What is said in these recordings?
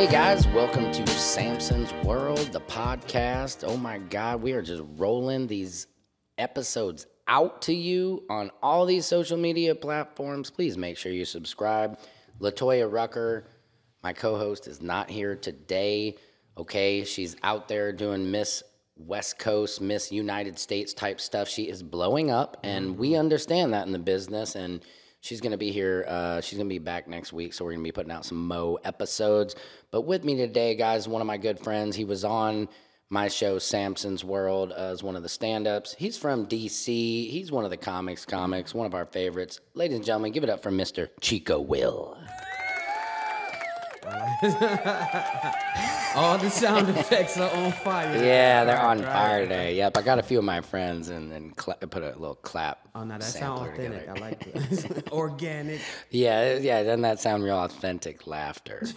Hey guys, welcome to Samson's World, the podcast. Oh my God, we are just rolling these episodes out to you on all these social media platforms. Please make sure you subscribe. LaToya Rucker, my co-host, is not here today. Okay, she's out there doing Miss West Coast, Miss United States type stuff. She is blowing up, and we understand that in the business, and she's going to be here. She's going to be back next week, so we're going to be putting out some Mo episodes. But with me today, guys, one of my good friends. He was on my show, Samson's World, as one of the stand-ups. He's from D.C. He's one of the comics, one of our favorites. Ladies and gentlemen, give it up for Mr. Chico Will. All the sound effects are on fire. Yeah, they're on fire today. Yep, I got a few of my friends and put a little clap. Oh, no, that sounds authentic. Together. I like it. Organic. Yeah, doesn't that sound real authentic laughter?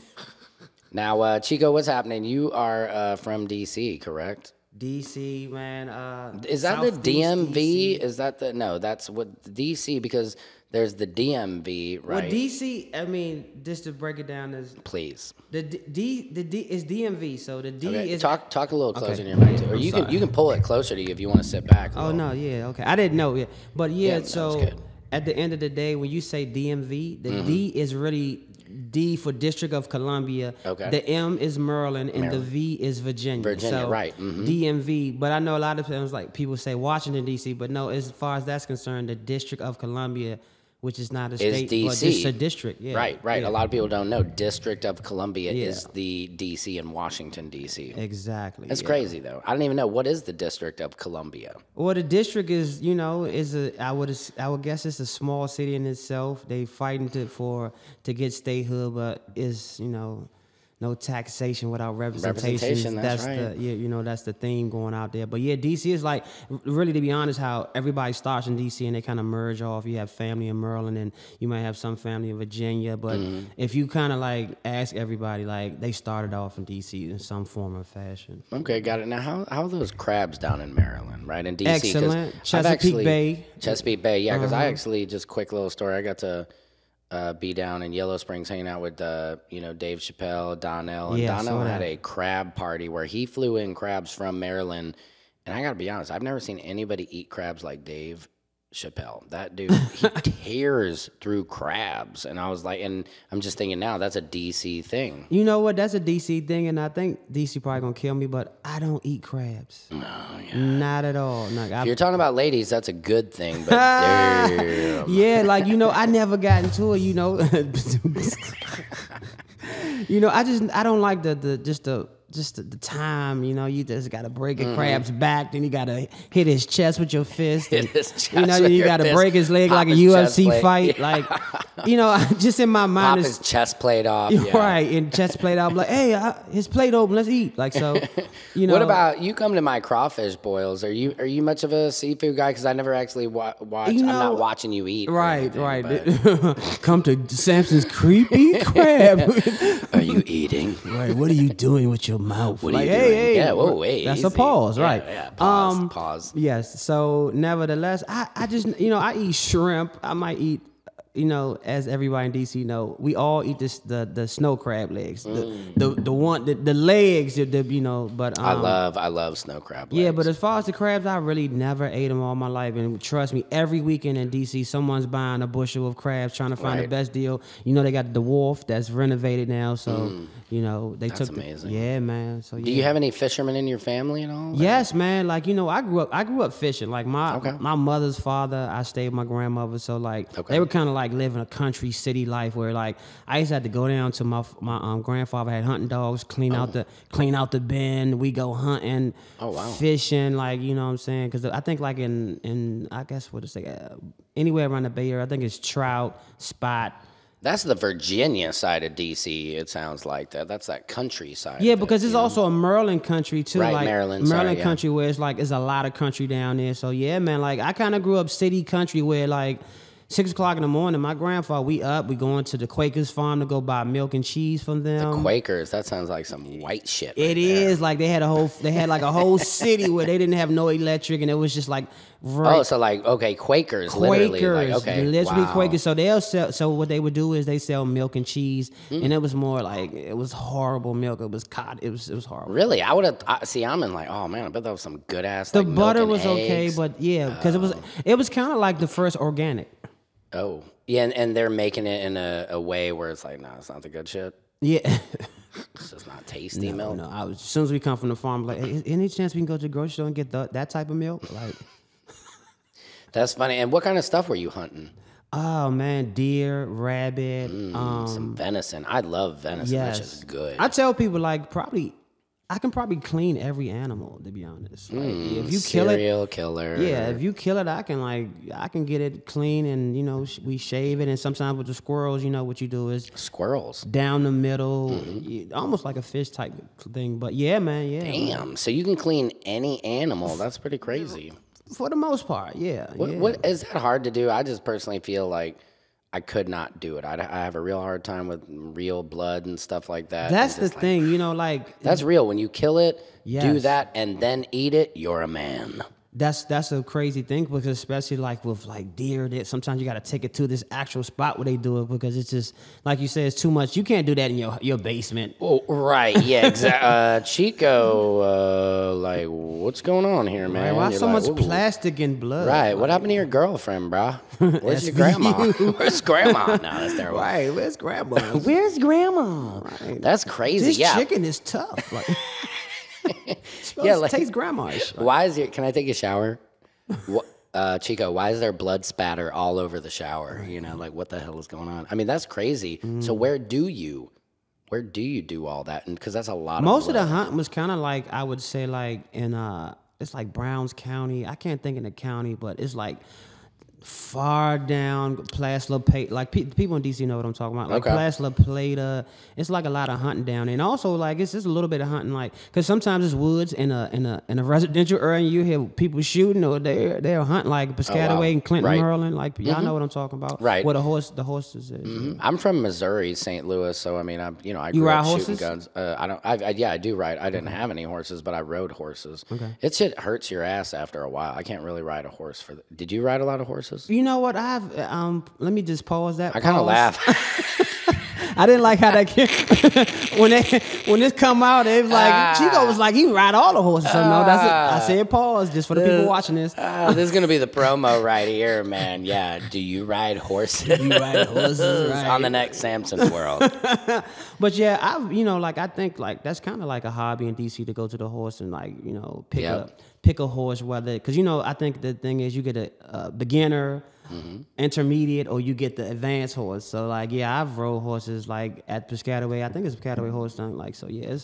Now, Chico, what's happening? You are from D.C., correct? D.C., man. Is that the DMV? DC. Is that the... No, that's what D.C., because there's the DMV, right? Well, D.C., I mean, just to break it down is... Please. The D is DMV, so the D okay. is... Talk a little closer to your mic, too. Or you can pull it closer to you if you want to sit back a little. Oh, no, yeah, okay. I didn't know, yeah. But, yeah, so good. At the end of the day, when you say DMV, the D is really... D for District of Columbia. Okay. The M is Maryland, and the V is Virginia. So, right. DMV. But I know a lot of times, like, people say Washington, D.C., but no, as far as that's concerned, the District of Columbia, which is not a state, DC. but just a district. Yeah. Right. Yeah. A lot of people don't know. District of Columbia is the D.C. in Washington, D.C. Exactly. That's crazy, though. I don't even know. What is the District of Columbia? Well, the district is, I would guess it's a small city in itself. They fighting to get statehood, but is, no taxation without representation. That's right. That's the theme going out there. But yeah, DC is like, really, to be honest, how everybody starts in DC and they kind of merge off. You have family in Maryland and you might have some family in Virginia. But if you kind of like ask everybody, like they started off in DC in some form or fashion. Okay, got it. Now, how are those crabs down in Maryland, right? In DC? Excellent. Chesapeake Bay. Chesapeake Bay, yeah, because I actually, just quick little story, I got to be down in Yellow Springs hanging out with, Dave Chappelle, Donnell. And Donnell had a crab party where he flew in crabs from Maryland. And I got to be honest, I've never seen anybody eat crabs like Dave Chappelle. That dude, he tears through crabs. And I was like, and I'm just thinking now, that's a D.C. thing. You know what? That's a D.C. thing. And I think D.C. probably going to kill me, but I don't eat crabs. No, yeah. Not at all. If you're talking about ladies, that's a good thing. But damn. Yeah, like, I never got into it, I don't like the time, you just got to break a crab's back, then you got to hit his chest with your fist. And, you got to break his leg like a UFC fight. Yeah. Like, just in my mind. Pop his chest plate off. Yeah. Right, and chest plate off. Like, hey, his plate open, let's eat. Like, so, What about, you come to my crawfish boils. Are you much of a seafood guy? Because I never actually watch. I'm not watching you eat. Right. Come to Samson's Creepy Crab. Are you eating? Right, what are you doing with your mouth? What are you doing? Hey, yeah, whoa, wait. That's easy. A pause, right? Yeah, pause. Yes. So, nevertheless, I just, I eat shrimp. I might eat, as everybody in DC know, we all eat the snow crab legs, the legs, But I love snow crab legs. Yeah, but as far as the crabs, I really never ate them all my life, and trust me, every weekend in DC, someone's buying a bushel of crabs, trying to find the best deal. They got the wharf that's renovated now, so they that's amazing. Yeah, man. So do you have any fishermen in your family and all? Yes, man. Like I grew up fishing. Like my mother's father, I stayed with my grandmother, so they were kind of like living a country city life where like I used to have to go down to my grandfather had hunting dogs, clean out the bin. We go hunting, fishing, like what I'm saying? Because I think like in I guess what to say, anywhere around the Bay Area, I think it's trout, spot. That's the Virginia side of D.C., it sounds like that. That's that countryside. Yeah, because it's also a Maryland country, too. Right, like Maryland country where it's like, it's a lot of country down there. So, yeah, man, like, I kind of grew up city country where, like, 6 o'clock in the morning, my grandfather, we going to the Quakers farm to go buy milk and cheese from them. The Quakers, that sounds like some white shit. It is like they had like a whole city where they didn't have no electric, and it was just like so like Quakers, literally, like, okay, literally Quakers. So they'll sell. So what they would do is they sell milk and cheese, and it was more like it was horrible milk. It was cod. It was horrible. Really, I would have. I'm in like, oh man, I bet that was some good ass. The like, butter milk was and okay, eggs. but yeah, because it was kind of like the first organic. Oh yeah, and they're making it in a way where it's like, no, it's not the good shit. Yeah. It's just not tasty milk. No, as soon as we come from the farm, like, hey, any chance we can go to the grocery store and get that type of milk? Like, that's funny. And what kind of stuff were you hunting? Oh man, deer, rabbit, some venison. I love venison. Yes. That's just good. I tell people like I can probably clean every animal, to be honest. Like, if you kill it, serial killer. Yeah, if you kill it, I can get it clean, and we shave it. And sometimes with the squirrels, what you do is squirrels down the middle, almost like a fish type thing. But yeah, man, yeah. Damn, so you can clean any animal. That's pretty crazy. For the most part, yeah. What is that hard to do? I just personally feel like I could not do it. I have a real hard time with real blood and stuff like that. That's the thing, that's real. When you kill it, yes. do that, and then eat it, you're a man. That's a crazy thing, because especially like with like deer, that sometimes you got to take it to this actual spot where they do it, because it's just like you said, it's too much. You can't do that in your basement. Oh, right, yeah, exactly. Chico, like, what's going on here, man? Right, why you're so like, much plastic and blood? Right, what happened to your girlfriend, bro? Where's your grandma? Where's grandma? No, that's terrible. Right, where's grandma? Where's grandma? Right. That's crazy. This yeah, chicken is tough. Like, tastes grandma-ish. Right? Why is can I take a shower? Chico, why is there blood spatter all over the shower? Like, what the hell is going on? I mean, that's crazy. So where do you do all that? And because that's a lot. Most of the hunt was kind of like, I would say, like in it's like Browns County. I can't think of the county, but it's like far down Place La Plata. Like people in DC know what I'm talking about. Like Place La Plata. It's like a lot of hunting down there. And also like it's just a little bit of hunting, like, because sometimes it's woods in a residential area, and you hear people shooting, or they're hunting like Piscataway and Clinton, right. Maryland. Like y'all know what I'm talking about. Right. Where the horses is. Mm-hmm. I'm from Missouri, St. Louis, so I mean I you grew ride up horses? shooting guns. I do ride. I didn't have any horses, but I rode horses. Okay. It shit hurts your ass after a while. I can't really ride a horse Did you ride a lot of horses? You know what? Let me just pause that. I kind of laugh. I didn't like how that came. when this come out, it was like Chico was like, he ride all the horses. So no, that's it. I said pause just for the people watching this. This is gonna be the promo right here, man. Yeah, do you ride horses? You ride horses right. On the next Samson World. But yeah, I think like that's kind of like a hobby in DC to go to the horse and like pick a horse, whether because I think the thing is you get a beginner. Mm-hmm. Intermediate, or you get the advanced horse. So like, yeah, I've rode horses like at Piscataway. I think it's Piscataway horse thing. Like, so yeah,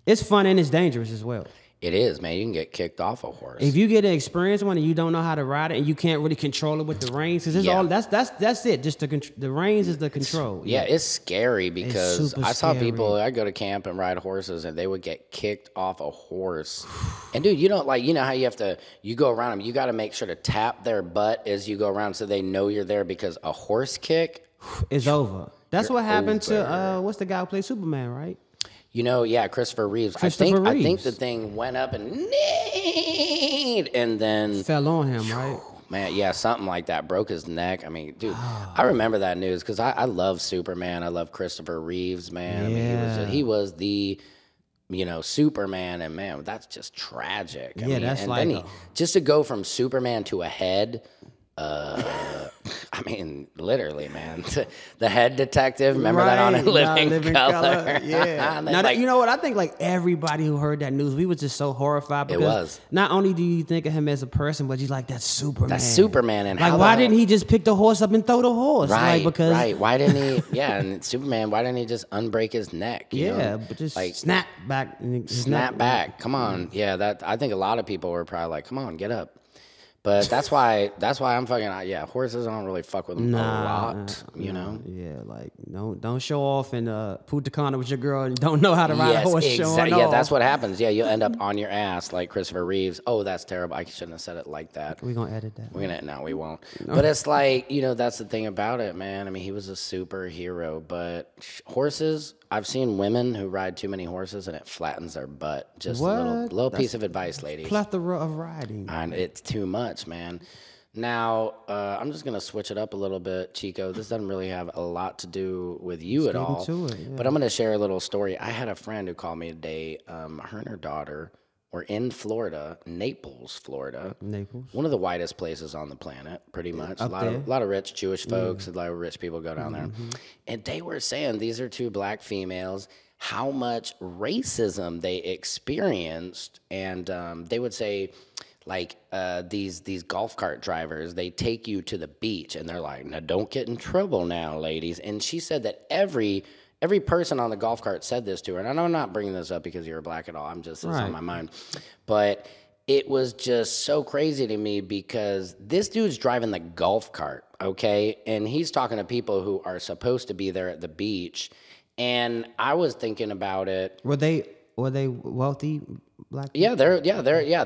it's fun and it's dangerous as well. It is, man. You can get kicked off a horse if you get an experienced one and you don't know how to ride it, and you can't really control it with the reins. Because that's it. Just the reins is the control. It's scary because I saw people. I go to camp and ride horses, and they would get kicked off a horse. And dude, you don't how you go around them. You got to make sure to tap their butt as you go around so they know you're there, because a horse kick is over. That's what happened to what's the guy who played Superman, right? Christopher Reeves. I think the thing went up and then fell on him, right? Man, yeah, something like that. Broke his neck. I mean, dude, I remember that news because I love Superman. I love Christopher Reeves, man. Yeah. I mean, he was the Superman, and man, that's just tragic. Just to go from Superman to a head. I mean, literally, man. The head detective. Remember that on Living Color? Yeah. Now, you know what? I think like everybody who heard that news, we was just so horrified because not only do you think of him as a person, but you're like, that's Superman. That's Superman. And like, why didn't he just pick the horse up and throw the horse? Right. Right. Why didn't he? Yeah. And Superman, why didn't he just unbreak his neck? But just like snap back. Snap back. Come on. Yeah. I think a lot of people were probably like, come on, get up. But that's why I'm fucking, yeah, horses, I don't really fuck with them a lot, you know? Yeah, like, don't show off and Punta Cana with your girl and don't know how to ride a horse showing off. Yeah, that's what happens. Yeah, you'll end up on your ass like Christopher Reeves. Oh, that's terrible. I shouldn't have said it like that. We're going to edit that. No, we won't. No. But it's like, you know, that's the thing about it, man. I mean, he was a superhero, but horses, I've seen women who ride too many horses and it flattens their butt. Just a little piece of advice, ladies. Plethora of riding. And it's too much, man. Now, I'm just going to switch it up a little bit, Chico. This doesn't really have a lot to do with you at all. But I'm going to share a little story. I had a friend who called me today. Her and her daughter were in Florida, Naples, Florida. Naples. One of the whitest places on the planet, pretty much. A lot of rich Jewish folks, a lot of rich people go down there. And they were saying, these are two black females, how much racism they experienced. And they would say, like, these golf cart drivers, they take you to the beach and they're like, now don't get in trouble now, ladies. And she said that every person on the golf cart said this to her. And I'm not bringing this up because you're black at all. I'm just, it's on my mind. But it was just so crazy to me because this dude's driving the golf cart, okay? And he's talking to people who are supposed to be there at the beach. And I was thinking about it. Were they wealthy black people?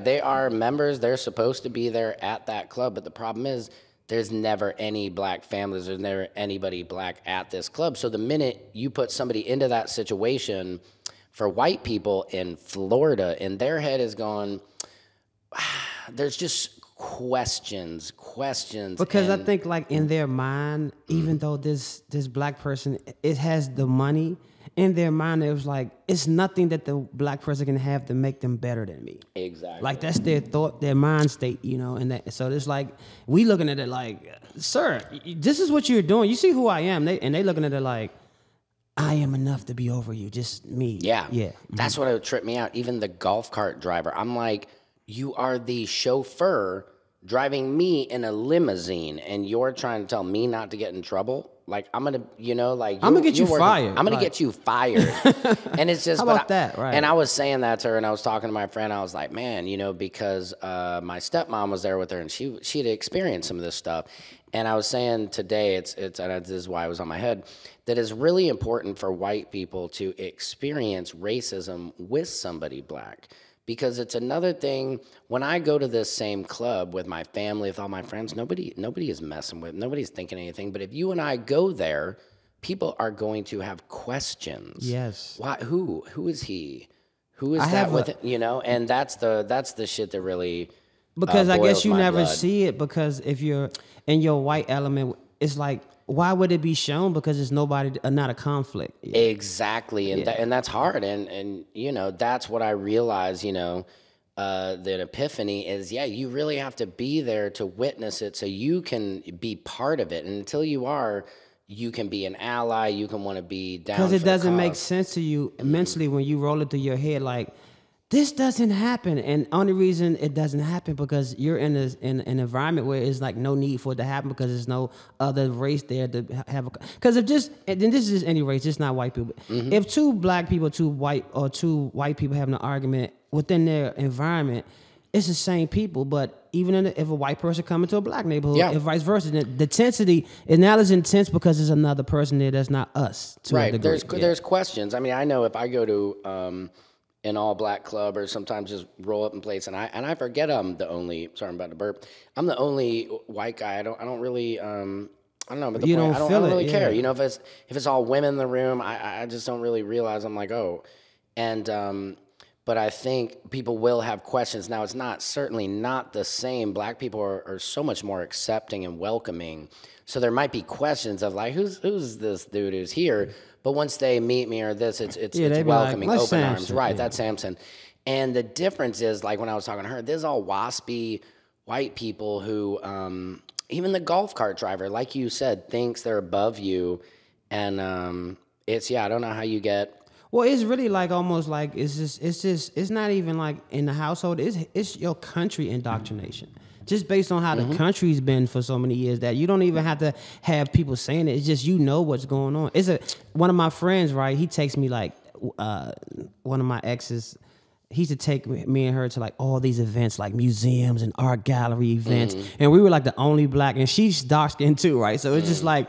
They are members. They're supposed to be there at that club. But the problem is, there's never any black families. There's never anybody black at this club. So the minute you put somebody into that situation for white people in Florida, and their head is going, there's just questions. Because I think, like, in their mind, even though this black person, it has the money, in their mind, it was like, it's nothing that the black person can have to make them better than me. Exactly. Like, that's their thought, their mind state, you know. And so it's like, we looking at it like, sir, this is what you're doing. You see who I am. They looking at it like, I am enough to be over you, just me. Yeah. That's what would trip me out. Even the golf cart driver. I'm like, you are the chauffeur driving me in a limousine, and you're trying to tell me not to get in trouble? Like, I'm going to, you know, like... I'm going to get you fired. I'm going to get you fired. And it's just... How about that, right? And I was saying that to her, and I was talking to my friend. I was like, man, you know, because my stepmom was there with her, and she had experienced some of this stuff. And I was saying today, and this is why it was on my head, that it's really important for white people to experience racism with somebody black. Because it's another thing, when I go to this same club with my family, with all my friends, nobody is messing with, nobody's thinking anything. But if you and I go there, people are going to have questions. Yes. Why? Who is he? Who is that with it? You know, and that's the shit that really because I guess you never see it, because if you're in your white element, it's like, why would it be shown? Because it's not a conflict. Exactly, and that's hard, and you know, that's what I realized. You know, the epiphany is, you really have to be there to witness it, so you can be part of it. And until you are, you can be an ally. You can want to be down. Because it doesn't make sense to you mentally when you roll it through your head, like, this doesn't happen. And only reason it doesn't happen because you're in an environment where it's like no need for it to happen because there's no other race there to have a... Because if just... And then this is any race, it's not white people. If two black people, two white people having an argument within their environment, it's the same people. But even if a white person come into a black neighborhood, and vice versa, the tensity is not as intense because there's another person there that's not us. Right. There's questions. I mean, I know if I go to... an all-black club, or sometimes just roll up in place, and I forget I'm the only. Sorry, I'm about to burp. I'm the only white guy. I don't really. I don't know. But I don't really care. You know, if it's all women in the room, I just don't really realize. I'm like, oh, and but I think people will have questions. Now, it's certainly not the same. Black people are so much more accepting and welcoming. So there might be questions of like, who's this dude who's here? But once they meet me or this, it's welcoming, like, open arms. Right, that's Samson. And the difference is, like when I was talking to her, there's all waspy white people who, even the golf cart driver, like you said, thinks they're above you. And I don't know how you get... Well, it's really like almost like it's not even like in the household. It's your country indoctrination. Just based on how the country's been for so many years, that you don't even have to have people saying it. It's just, you know what's going on. One of my friends, right? He takes me like one of my exes. he used to take me and her to like all these events, like museums and art gallery events. And we were like the only black, and she's dark skinned too, right? So it's just like,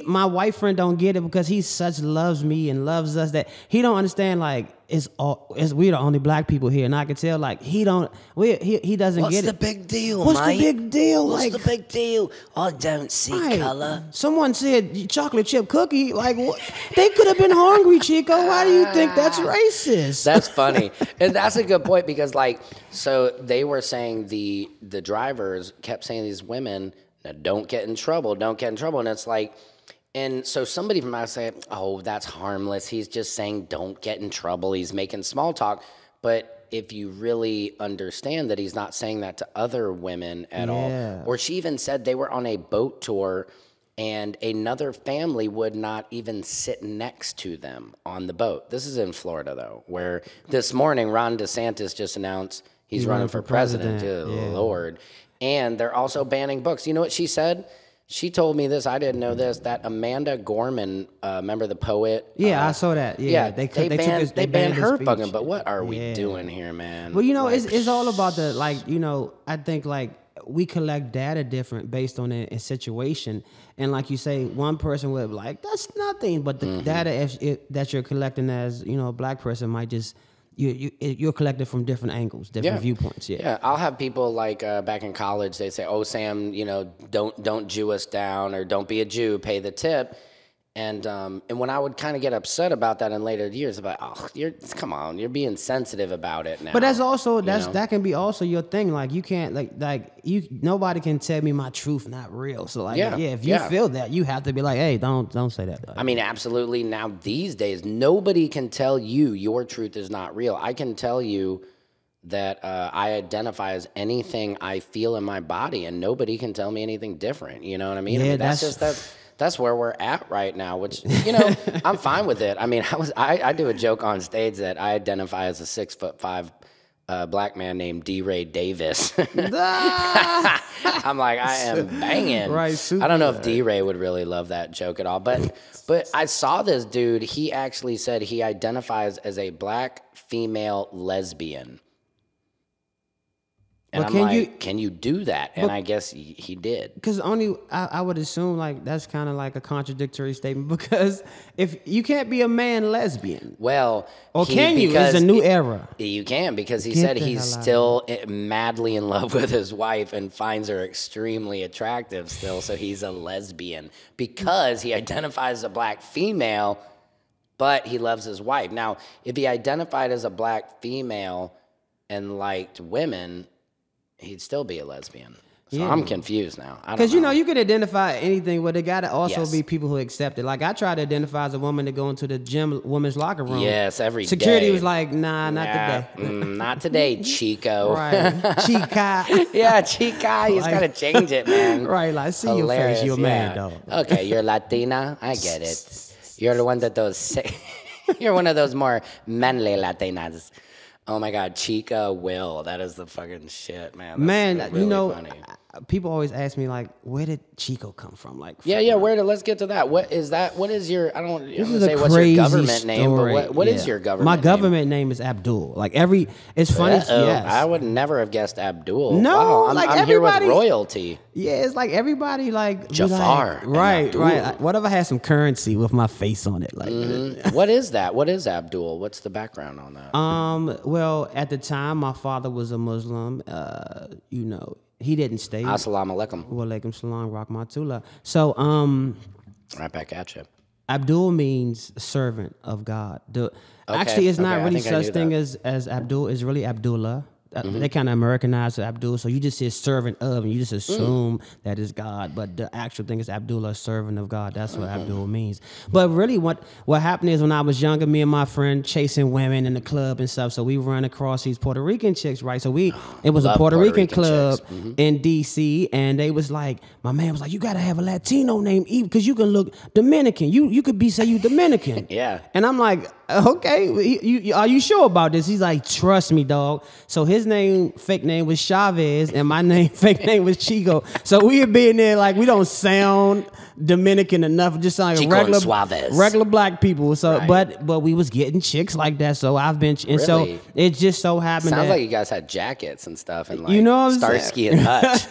my white friend don't get it because he loves me and loves us that he don't understand like we're the only black people here, and I can tell like he doesn't get it. What's the big deal, What's mate? the big deal? What's the big deal? I don't see color. Someone said chocolate chip cookie. Like what? They could have been hungry, Chico. Why do you think that's racist? That's funny, and that's a good point because like so they were saying the drivers kept saying these women. Now, don't get in trouble, and it's like, and so somebody from outside said, oh, that's harmless, he's just saying don't get in trouble, he's making small talk, but if you really understand that he's not saying that to other women at all, or she even said they were on a boat tour, and another family would not even sit next to them on the boat. This is in Florida, though, where this morning Ron DeSantis just announced he's running for president. Good Lord. And they're also banning books. You know what she said? She told me this. I didn't know this. That Amanda Gorman, remember the poet? Yeah, I saw that. Yeah, they banned her fucking. But what are we doing here, man? Well, you know, like, it's all about the like. You know, I think like we collect data different based on a situation, and like you say, one person would be like that's nothing, but the data that you're collecting as a black person might just. You're collected from different angles, different viewpoints. Yeah. I'll have people like back in college. They say, "Oh, Sam, don't Jew us down, or don't be a Jew, pay the tip." And when I would kind of get upset about that in later years, about come on, you're being sensitive about it now. But that's also that can be also your thing. Like you can't nobody can tell me my truth not real. So like if you feel that, you have to be like, hey, don't say that. I mean, absolutely. Now these days, nobody can tell you your truth is not real. I can tell you that I identify as anything I feel in my body, and nobody can tell me anything different. You know what I mean? Yeah, That's where we're at right now, which, I'm fine with it. I mean, I do a joke on stage that I identify as a 6'5" black man named D. Ray Davis. I'm like, I am banging. Right, I don't know if D. Ray would really love that joke at all, but I saw this dude. He actually said he identifies as a black female lesbian. And I'm can you do that? And I guess he did. Because I would assume like that's kind of like a contradictory statement because if you can't be a man lesbian. Well, or can you? It's a new era. You can because he said he's still madly in love with his wife and finds her extremely attractive still. So he's a lesbian because he identifies as a black female, but he loves his wife. Now, if he identified as a black female and liked women, he'd still be a lesbian. So I'm confused now. Because, you can identify anything, but it got to also be people who accept it. Like, I tried to identify as a woman to go into the gym, woman's locker room. Yes, every Security day. was like, nah, not today. Not today, Chico. Right. Chica. Yeah, Chica. You just got to change it, man. Right, like, see your face. You're a man, dog. Okay, you're Latina. I get it. You're the one that you're one of those more manly Latinas. Oh my God, Chica Will. That is the fucking shit, man. That's really funny. People always ask me like, where did Chico come from? Like, let's get to that. What is your? I don't want to say what's your government name, but what is your government? My government name is Abdul. Like it's funny. Yes. I would never have guessed Abdul. No, wow, I'm here with royalty. Yeah, it's like everybody like Jafar. Right. What if I had some currency with my face on it? Like, what is that? What is Abdul? What's the background on that? Well, at the time, my father was a Muslim. He didn't stay. Assalamu alaikum. Wa alaikum salam, rahmatullah. So, right back at you. Abdul means servant of God. Actually, it's not really such thing as Abdul. It's really Abdullah. They kind of Americanized Abdul, so you just say servant of, and you just assume that is God. But the actual thing is Abdullah, servant of God. That's what Abdul means. But really, what happened is when I was younger, me and my friend chasing women in the club and stuff. So we run across these Puerto Rican chicks, right? So it was a Puerto Rican club in D.C., and they was like, my man was like, you gotta have a Latino name because you can look Dominican. You could say you Dominican. Yeah. And I'm like, okay, are you sure about this? He's like, trust me, dog. So his fake name was Chavez, and my fake name was Chico. So we would be in there like we don't sound Dominican enough, just sound like regular black people. So, right. but we was getting chicks like that. So I've been, and really? So it just so happened. Sounds like you guys had jackets and stuff, and like Starsky and Hutch.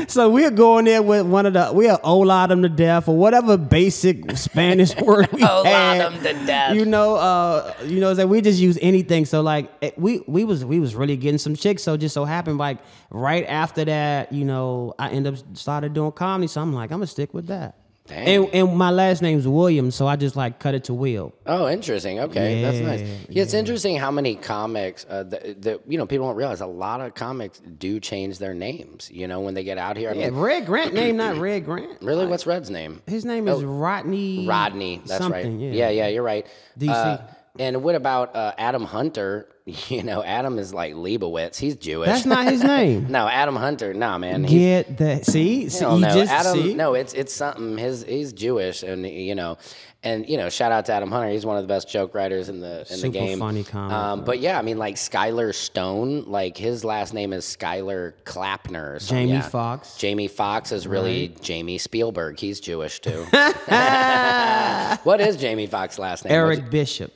So we're going there with we'll hola them to death or whatever basic Spanish word we had. Them to death. That we just use anything. So like we was really getting some chicks. So just so happened like right after that, I started doing comedy. So I'm like, I'm gonna stick with that. And my last name's Williams, so I just like cut it to Will. Oh, interesting. Okay, that's nice. Yeah, it's interesting how many comics people don't realize. A lot of comics do change their names. When they get out here. I mean, Red Grant name, not Red Grant. Really, what's Red's name? His name is Rodney. Rodney, that's something, right. Yeah, you're right. DC. And what about Adam Hunter? Adam is like Leibowitz. He's Jewish. That's not his name. No, Adam Hunter. Nah, man. Get that? See, no, Adam. See? No, it's something. He's Jewish, and shout out to Adam Hunter. He's one of the best joke writers in the game. Super funny comic. But yeah, I mean, like Skylar Stone. Like his last name is Skylar Klapner. So, Jamie Foxx. Jamie Foxx is really Jamie Spielberg. He's Jewish too. What is Jamie Foxx's last name? Eric Bishop.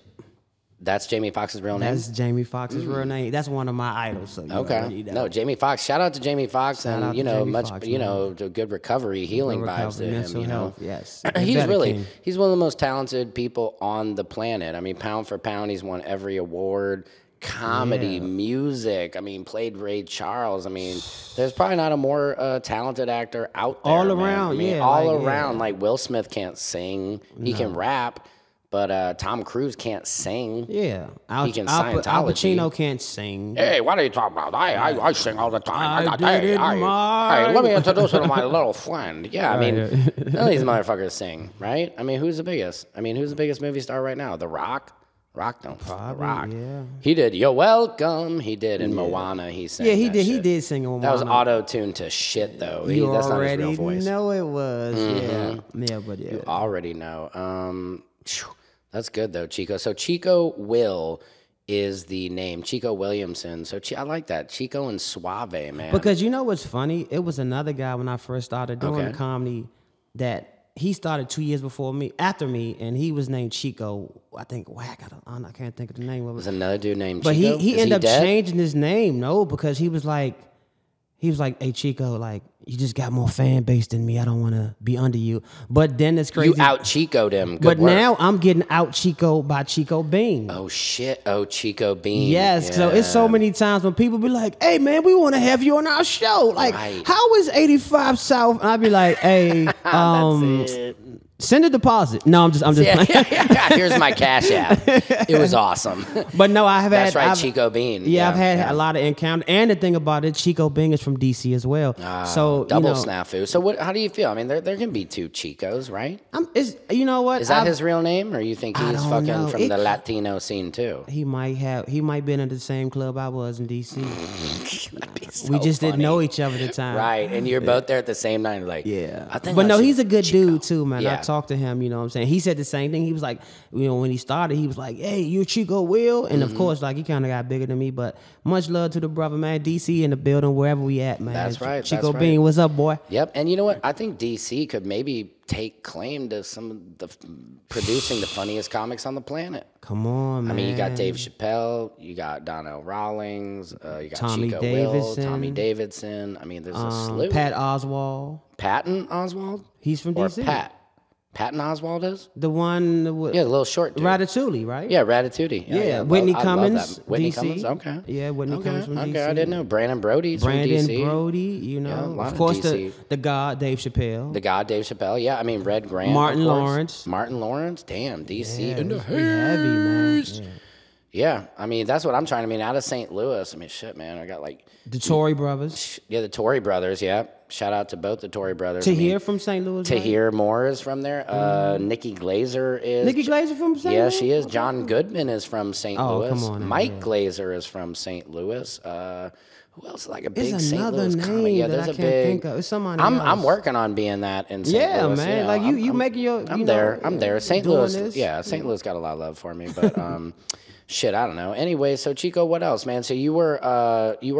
That's Jamie Foxx's real name? That's Jamie Foxx's real name. That's one of my idols. So okay. No, Jamie Foxx. Shout out to Jamie Foxx and, good recovery, healing vibes to him, health, yes. He's one of the most talented people on the planet. I mean, pound for pound, he's won every award. Comedy, music. I mean, played Ray Charles. I mean, there's probably not a more talented actor out there. All around, around. Like Will Smith can't sing. He can rap. But Tom Cruise can't sing. Yeah. He can Scientology. Al Pacino can't sing. Hey, what are you talking about? I sing all the time. Hey, let me introduce you to my little friend. Yeah, I mean, none of these motherfuckers sing, right? I mean, who's the biggest? Who's the biggest movie star right now? The Rock? Rock don't fuck The Rock. Yeah. He did You're Welcome. He did in Moana. He sang. Yeah, he did. Shit. He did sing in Moana. That was auto-tuned to shit, though. That's not his real voice. Know it was. Mm-hmm. Yeah. You already know. That's good, though, Chico. So Chico Will is the name. Chico Williamson. So I like that. Chico and Suave, man. Because you know what's funny? It was another guy when I first started doing comedy that he started 2 years after me, and he was named Chico. I think Whack. I can't think of the name of it. There's another dude named Chico? But he ended up changing his name, because he was like, hey, Chico, like, you just got more fan base than me. I don't want to be under you. But then it's crazy. You out-Chico'd him. Good but work. Now I'm getting out-Chico'd by Chico Bean. Oh, shit. Oh, Chico Bean. Yes. Yeah. So it's so many times when people be like, hey, man, we want to have you on our show. Like, how is 85 South? And I'd be like, hey, That's it. Send a deposit. No, I'm just playing. Here's my Cash App. It was awesome. But no, That's right, Chico Bean. Yeah, I've had a lot of encounters. And the thing about it, Chico Bean is from DC as well. So double snafu. So how do you feel? I mean, there can be two Chicos, right? You know what? Is that his real name, or you think he's fucking from the Latino scene too? He might been in the same club I was in DC. That'd be so we just funny. Didn't know each other at the time. Right, and you're both there at the same night, like I think. But no, he's a good dude too, man. Yeah. I talked to him, you know what I'm saying? He said the same thing. He was like, when he started, he was like, hey, you Chico Will? And of course, like, he kind of got bigger than me, but much love to the brother, man. DC in the building, wherever we at, man. That's right. Chico Bean, what's up, boy? Yep. And you know what? I think DC could maybe take claim to some of the producing the funniest comics on the planet. Come on, man. I mean, you got Dave Chappelle, you got Donnell Rawlings, you got Tommy Chico Davidson. Will, Tommy Davidson. I mean, there's a slew. Pat Oswalt. Patton Oswalt? He's from DC. Or Patton Oswalt is? The one with the little short dude. Ratatouille, right? Yeah, Ratatouille. Yeah. Whitney Cummings. Whitney DC. Cummings, okay. Yeah, Whitney Cummings from DC. Okay, I didn't know. Brandon Brody's from DC. Brody, you know. Yeah, of course, DC. the God, Dave Chappelle. The God, Dave Chappelle. Yeah, I mean, Red Grant. Martin Lawrence. Martin Lawrence. Damn, DC. In the heavy, man. Yeah, I mean, that's what I'm trying to mean. Out of St. Louis, I mean, shit, man. I got like... The Tory brothers. Yeah, the Tory brothers, yeah. Shout out to both the Tory brothers. Tahir from St. Louis. Tahir Moore is from there. Nikki Glazer is... Nikki Glazer from St. Louis? Yeah, she is. John Goodman is from St. Louis. Come on. Mike Glazer is from St. Louis. Who else is like a big St. another Louis name comic? Yeah, that there's I a can't big. think of. It's somebody else. I'm working on being that in St. Yeah, Louis. man. You know, Like you making your. I'm you there. know, I'm there. St. doing Louis. this. Yeah, St. Louis got a lot of love for me, but shit, I don't know. Anyway, so Chico, what else, man? So you were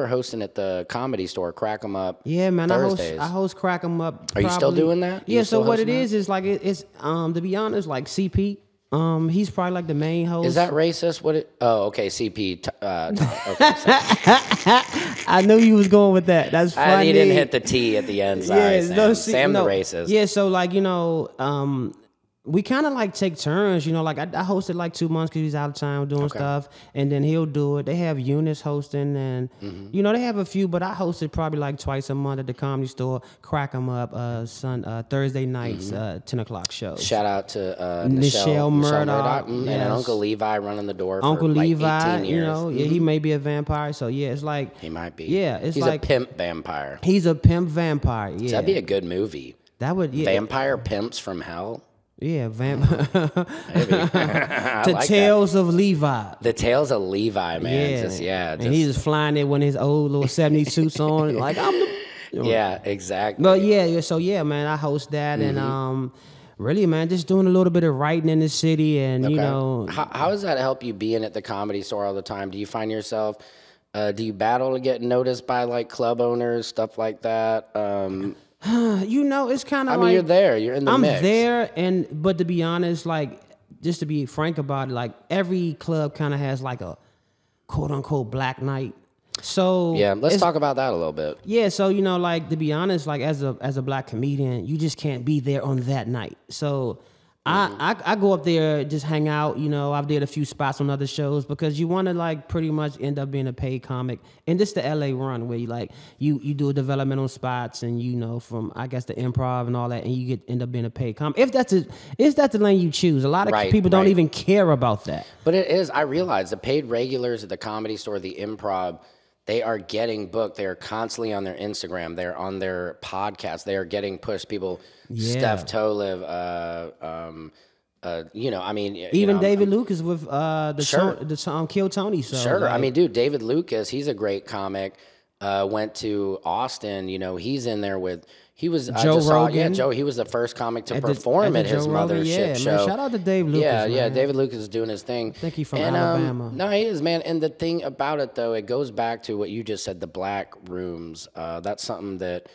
hosting at the Comedy Store, Crack 'em Up. Yeah, man. Thursdays. I host Crack 'em Up. Are you still doing that? Yeah. So what it hosting is like it's to be honest, like CP. He's probably like the main host. Is that racist? Okay, CP. Okay, I knew you was going with that. That's funny. he didn't hit the T at the end. Sorry, Sam. No, Sam the racist. Yeah, so like, we kind of like take turns, like I hosted like 2 months because he's out of town doing stuff, and then he'll do it. They have Eunice hosting, and they have a few, but I hosted probably like twice a month at the Comedy Store. Crack 'em Up, Thursday nights, 10:00 shows. Shout out to Michelle Murdoch and Uncle Levi running the door. Uncle for Levi, like 18 years. he may be a vampire, so yeah, it's like he might be. Yeah, he's like a pimp vampire. He's a pimp vampire. Yeah, So that'd be a good movie. That would Vampire Pimps from Hell. Yeah, The Tales of Levi. The Tales of Levi, man. And he's just flying there with his old little 70s suits on, like I'm the. Yeah, exactly. But so man, I host that, and really, man, just doing a little bit of writing in the city, and How does that help you being at the Comedy Store all the time? Do you find yourself? Do you battle to get noticed by like club owners, stuff like that? It's kind of. I mean, you're there. You're in the mix. I'm there, but to be honest, like, just to be frank about it, like every club kind of has like a quote unquote black night. So yeah, let's talk about that a little bit. Yeah, so like to be honest, like as a black comedian, you just can't be there on that night. So I go up there, just hang out. I've did a few spots on other shows because you want to like pretty much end up being a paid comic. And this the LA run where you do a developmental spots and from I guess the improv and all that, and you end up being a paid comic. If that's the lane you choose, a lot of people don't even care about that. But it is. I realize the paid regulars at the Comedy Store, the improv. They are getting booked. They are constantly on their Instagram. They're on their podcast. They are getting pushed. People, Steph Tolev, even David Lucas with the song Kill Tony. So sure. I mean, dude, David Lucas, he's a great comic. Went to Austin. He's in there with. He was Joe Rogan. He was the first comic to perform at his mother's shit show. Man, shout out to Dave Lucas. Yeah, David Lucas is doing his thing. I think he's from Alabama. No, he is, man. And the thing about it, though, it goes back to what you just said, the black rooms. That's something that,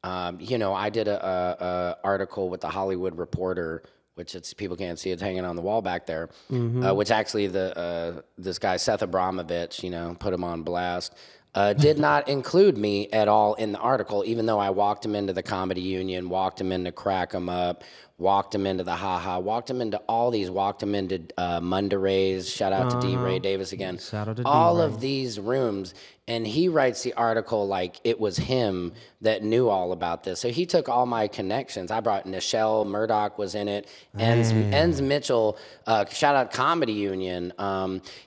I did a article with the Hollywood Reporter, which people can't see, it's hanging on the wall back there, which actually this guy, Seth Abramovich, put him on blast. Did not include me at all in the article, even though I walked him into the Comedy Union, walked him into Crack 'em Up, walked him into the Ha Ha, walked him into all these, walked him into Mundare's, shout out to D. Ray Davis again. Shout out to all D-Ray. of these rooms, and he writes the article like it was him that knew all about this. So he took all my connections. I brought Nichelle Murdoch was in it, Enz Mitchell, shout out Comedy Union.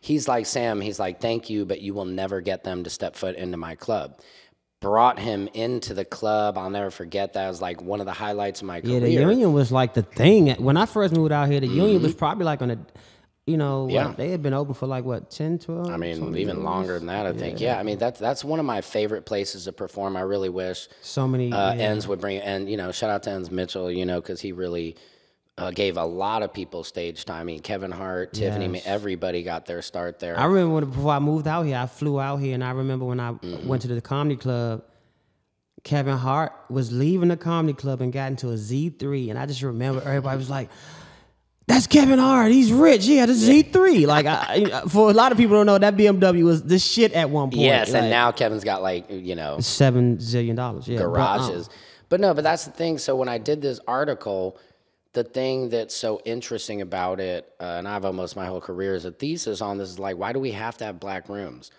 He's like, Sam, he's like, thank you, but you will never get them to step foot into my club. Brought him into the club. I'll never forget that. It was like one of the highlights of my career. Yeah, the Union was like the thing. When I first moved out here, the Union was probably like on a, they had been open for like, 10, 12? I mean, even longer than that, I think. Yeah, I mean, that's one of my favorite places to perform. I really wish so many Enz would bring, and, shout out to Enz Mitchell, because he really gave a lot of people stage time. I mean, Kevin Hart, Tiffany, everybody got their start there. I remember before I moved out here, I flew out here, and I remember when I went to the comedy club, Kevin Hart was leaving the comedy club and got into a Z3, and I just remember everybody was like, that's Kevin Hart. He's rich. Yeah, the Z3. Like, for a lot of people don't know, that BMW was the shit at one point. Yes, like, and now Kevin's got $7 zillion. Yeah, garages. But that's the thing. So when I did this article, the thing that's so interesting about it, and I've almost my whole career as a thesis on this, is like, why do we have to have black rooms?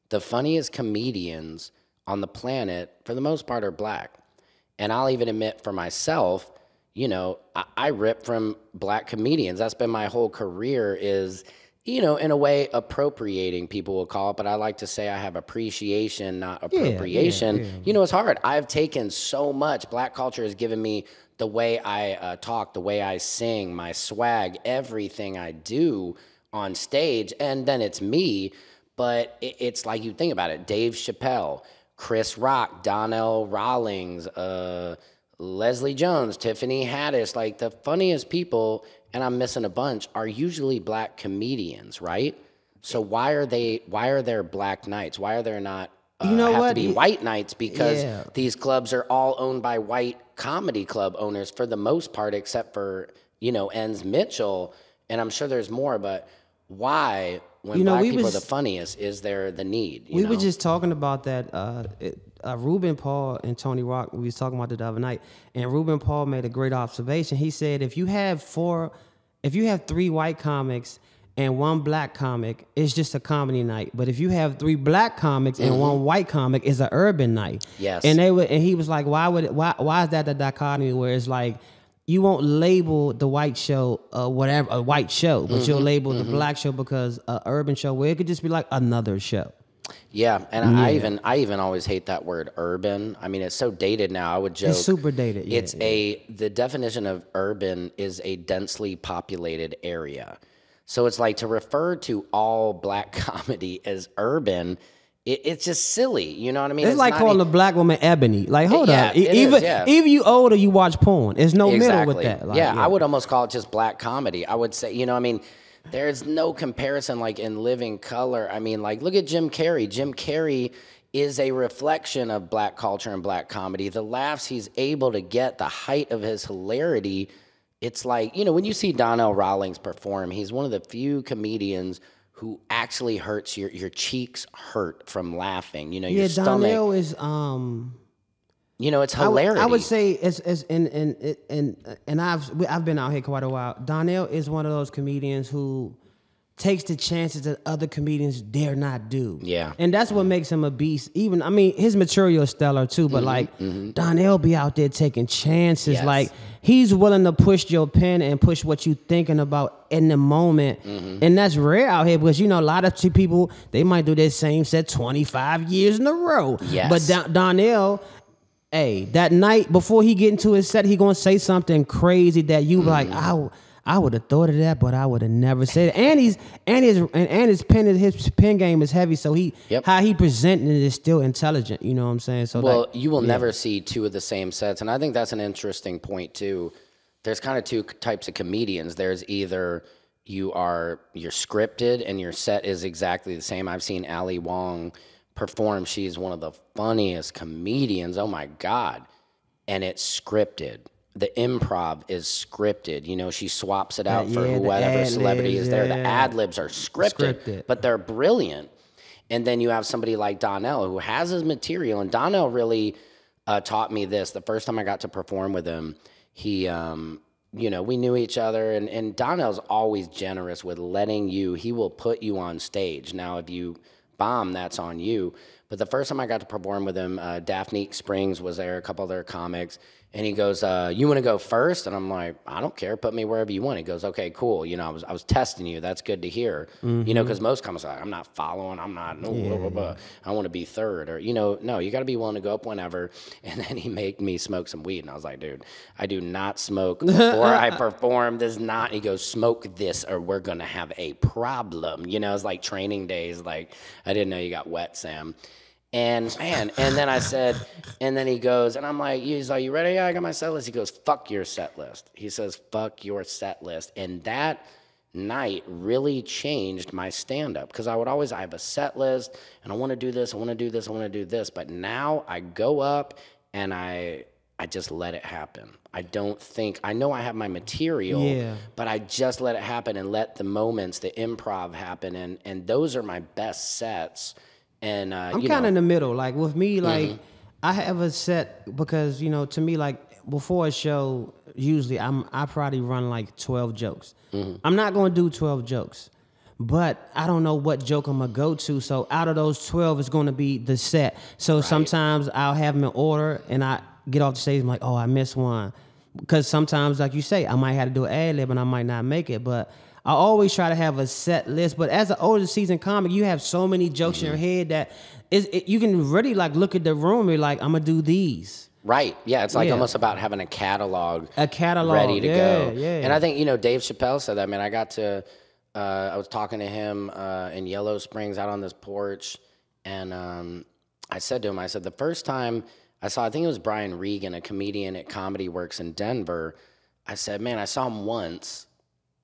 The funniest comedians on the planet, for the most part, are black. And I'll even admit for myself, I rip from black comedians. That's been my whole career is, in a way, appropriating, people will call it. But I like to say I have appreciation, not appropriation. Yeah. It's hard. I've taken so much. Black culture has given me the way I talk, the way I sing, my swag, everything I do on stage. And then it's me. But it's like, you think about it, Dave Chappelle, Chris Rock, Donnell Rawlings, Leslie Jones, Tiffany Haddish, like the funniest people, and I'm missing a bunch, are usually black comedians, right? So why are there black nights? Why are there not have to be white nights? Because these clubs are all owned by white comedy club owners for the most part, except for, Enns Mitchell, and I'm sure there's more, but why, when black people are the funniest, is there the need? We were just talking about that. Ruben Paul and Tony Rock, we was talking about it the other night, and Ruben Paul made a great observation. He said, if you have 3 white comics and 1 black comic, it's just a comedy night. But if you have 3 black comics and 1 white comic, it's an urban night. Yes. And he was like, why is that the dichotomy where it's like, you won't label the white show a white show, but you'll label the black show because an urban show where it could just be like another show. Yeah, and I even always hate that word urban. I mean, it's so dated now. I would joke. It's super dated. Yeah, the definition of urban is a densely populated area. So it's like to refer to all black comedy as urban, it's just silly. You know what I mean? It's like calling a black woman ebony. Like, hold up. Even you older, you watch porn. There's no middle with that. Like, I would almost call it just black comedy. I would say, there's no comparison like in Living Color. I mean, like, look at Jim Carrey. Jim Carrey is a reflection of black culture and black comedy. The laughs he's able to get, the height of his hilarity, it's like, when you see Donnell Rawlings perform, he's one of the few comedians who actually hurts your cheeks hurt from laughing. Your stomach. Donnell is it's hilarity. I would say and I've been out here quite a while. Donnell is one of those comedians who takes the chances that other comedians dare not do. Yeah. And that's what makes him a beast. His material is stellar too, but Donnell be out there taking chances. Yes. Like, he's willing to push your pen and push what you thinking about in the moment. And that's rare out here because, a lot of people, they might do their same set 25 years in a row. Yes. But Donnell, that night before he get into his set, he gonna say something crazy that you like, I would have thought of that, but I would have never said it. And his pen game is heavy, so how he presenting it is still intelligent. You know what I'm saying? So you will never see 2 of the same sets, and I think that's an interesting point too. There's kind of 2 types of comedians. There's either you're scripted and your set is exactly the same. I've seen Ali Wong perform. She's one of the funniest comedians. Oh my God, and it's scripted. The improv is scripted. She swaps it out for whatever celebrity is there. The ad-libs are scripted, but they're brilliant. And then you have somebody like Donnell who has his material. And Donnell really taught me this. The first time I got to perform with him, he, we knew each other. And Donnell's always generous with he will put you on stage. Now, if you bomb, that's on you. But the first time I got to perform with him, Daphne Springs was there, a couple other comics. And he goes, you want to go first? And I'm like, I don't care. Put me wherever you want. He goes, okay, cool. I was testing you. That's good to hear. Because most comics are like, I'm not following. I'm not, blah, blah, blah. I want to be third. Or, no, you got to be willing to go up whenever. And then he made me smoke some weed. And I was like, dude, I do not smoke before I perform. This is not. He goes, smoke this or we're going to have a problem. It's like training days. Like, I didn't know you got wet, Sam. And man, and then I said, and then he goes, and I'm like, he's like, you ready? Yeah, I got my set list. He goes, fuck your set list. He says, fuck your set list. And that night really changed my stand-up because I have a set list and I want to do this, I want to do this, I want to do this. But now I go up and I just let it happen. I know I have my material, but I just let it happen and let the moments, the improv happen. And those are my best sets. And I'm kind of in the middle. Like with me, like I have a set because to me, like before a show, usually I probably run like 12 jokes. I'm not going to do 12 jokes, but I don't know what joke I'm gonna go to. So out of those 12, it's going to be the set. So sometimes I'll have them in order, and I get off the stage. I'm like, oh, I missed one, because sometimes, like you say, I might have to do an ad lib and I might not make it, but I always try to have a set list. But as an older seasoned comic, you have so many jokes in your head that you can really like look at the room and be like, I'm gonna do these. Right. Yeah. It's like almost about having a catalog ready to go. Yeah. And I think, Dave Chappelle said that, man. I was talking to him in Yellow Springs out on this porch, and I said to him, I said, the first time I think it was Brian Regan, a comedian at Comedy Works in Denver. I said, man, I saw him once.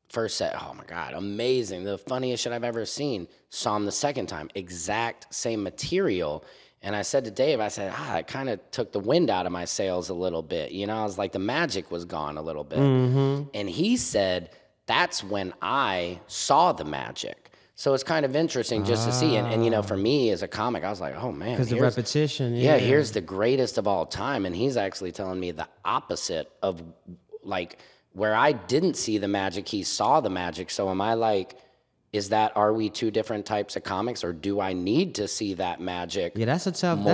First set, oh my God, amazing. The funniest shit I've ever seen. Saw him the second time, exact same material. And I said to Dave, I said, it kind of took the wind out of my sails a little bit. You know, I was like, the magic was gone a little bit. Mm-hmm. And he said, that's when I saw the magic. So it's kind of interesting just to see. And, you know, for me as a comic, I was like, oh, man. Because the repetition. Yeah, here's the greatest of all time. And he's actually telling me the opposite of, like, where I didn't see the magic, he saw the magic. So am I like, are we two different types of comics, or do I need to see that magic? Yeah, that's a tough you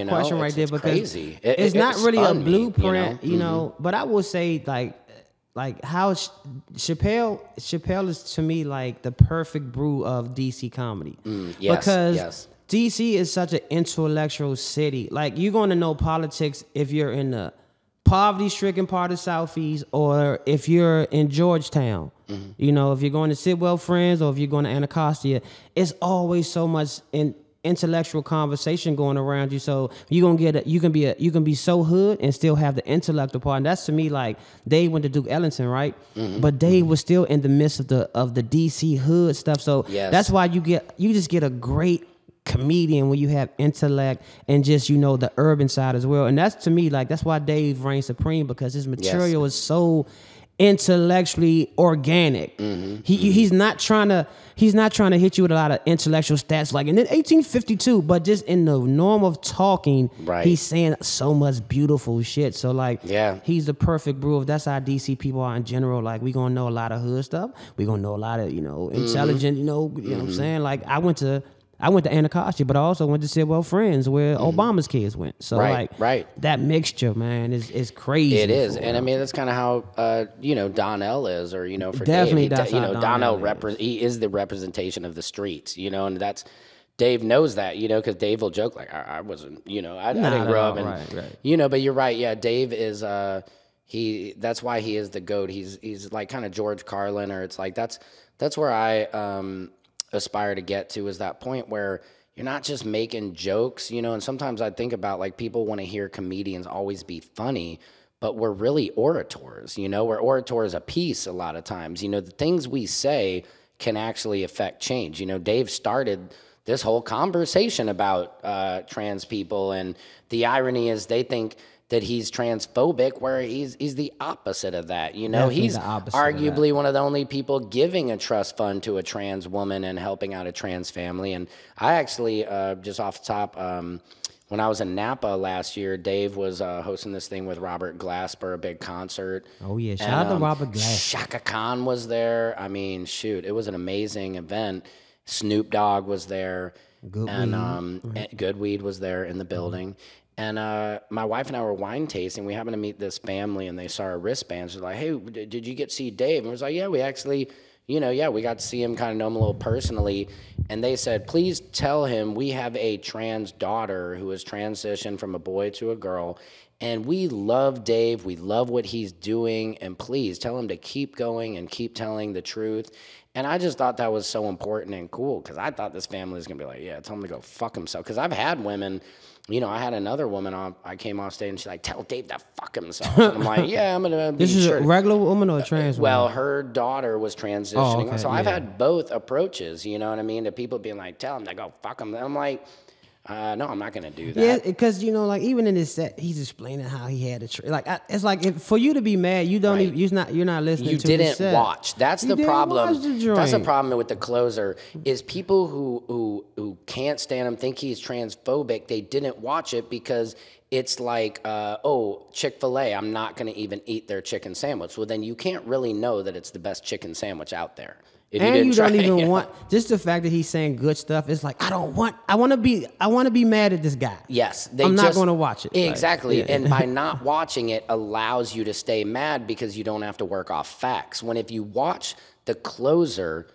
know? question right there, because crazy. It's not really a blueprint, you know? But I will say like how Chappelle is to me like the perfect brew of DC comedy. Because DC is such an intellectual city. Like, you're going to know politics if you're in the poverty-stricken part of Southeast, or if you're in Georgetown. Mm-hmm. You know, if you're going to Sidwell Friends, or if you're going to Anacostia, it's always so much intellectual conversation going around you. So you're gonna get you can be so hood and still have the intellectual part. And that's, to me, like Dave went to Duke Ellington, right? Mm-hmm. But Dave was still in the midst of the DC hood stuff. So that's why you just get a great comedian when you have intellect and just, you know, the urban side as well. And that's, to me, like, that's why Dave reigns supreme, because his material is so intellectually organic. Mm-hmm. He's not trying to hit you with a lot of intellectual stats like in 1852, but just in the norm of talking, he's saying so much beautiful shit. So like, he's the perfect brew of, that's how DC people are in general. Like, we gonna know a lot of hood stuff, we gonna know a lot of, you know, intelligent, you know what I'm saying? Like, I went to Anacostia, but I also went to Sidwell Friends, where Obama's kids went. So that mixture, man, is crazy. It is, and I mean, that's kind of how you know, Donnell is, or, you know, for definitely Dave, you know, Donnell he is the representation of the streets, you know, and that's, Dave knows that, you know, because Dave will joke like, I wasn't, you know, I didn't grow up, and you know, but you're right, yeah, Dave is that's why he is the GOAT. He's like kind of George Carlin, or it's like that's where I aspire to get to, is that point where you're not just making jokes, you know. And sometimes I think about, like, people want to hear comedians always be funny, but we're really orators, you know. We're orators a piece a lot of times, you know. The things we say can actually affect change. You know, Dave started this whole conversation about trans people, and the irony is they think that he's transphobic, where he's the opposite of that. You know, definitely he's arguably one of the only people giving a trust fund to a trans woman and helping out a trans family. And I actually, just off the top, when I was in Napa last year, Dave was hosting this thing with Robert Glasper, a big concert. Oh, yeah. Shout out to Robert Glasper. Shaka Khan was there. I mean, shoot, it was an amazing event. Snoop Dogg was there. Goodweed was there in the building. And my wife and I were wine tasting. We happened to meet this family, and they saw our wristbands. They're like, hey, did you get to see Dave? And I was like, yeah, we actually, you know, we got to see him, kind of know him a little personally. And they said, please tell him we have a trans daughter who has transitioned from a boy to a girl. And we love Dave. We love what he's doing. And please tell him to keep going and keep telling the truth. And I just thought that was so important and cool, because I thought this family was going to be like, yeah, tell him to go fuck himself. Because I've had women, you know, I had another woman I came off stage, and she's like, tell Dave to fuck himself. And I'm like, yeah, I'm going to be This is a regular woman or a trans woman? Well, her daughter was transitioning. So I've had both approaches, you know what I mean, to people being like, tell him to go fuck him. And I'm like, no, I'm not going to do that. Yeah, because, you know, like, even in his set, he's explaining how he had a it's like, for you to be mad, you don't even, you're not listening to the set. You didn't watch. That's the problem. That's the problem with the closer, is people who can't stand him, think he's transphobic. They didn't watch it because it's like, Chick-fil-A, I'm not going to even eat their chicken sandwich. Well, then you can't really know that it's the best chicken sandwich out there. And you don't even want, just the fact that he's saying good stuff. It's like, I want to be mad at this guy. Yes. I'm not going to watch it. Exactly. Like, and by not watching it allows you to stay mad, because you don't have to work off facts. When if you watch the closer,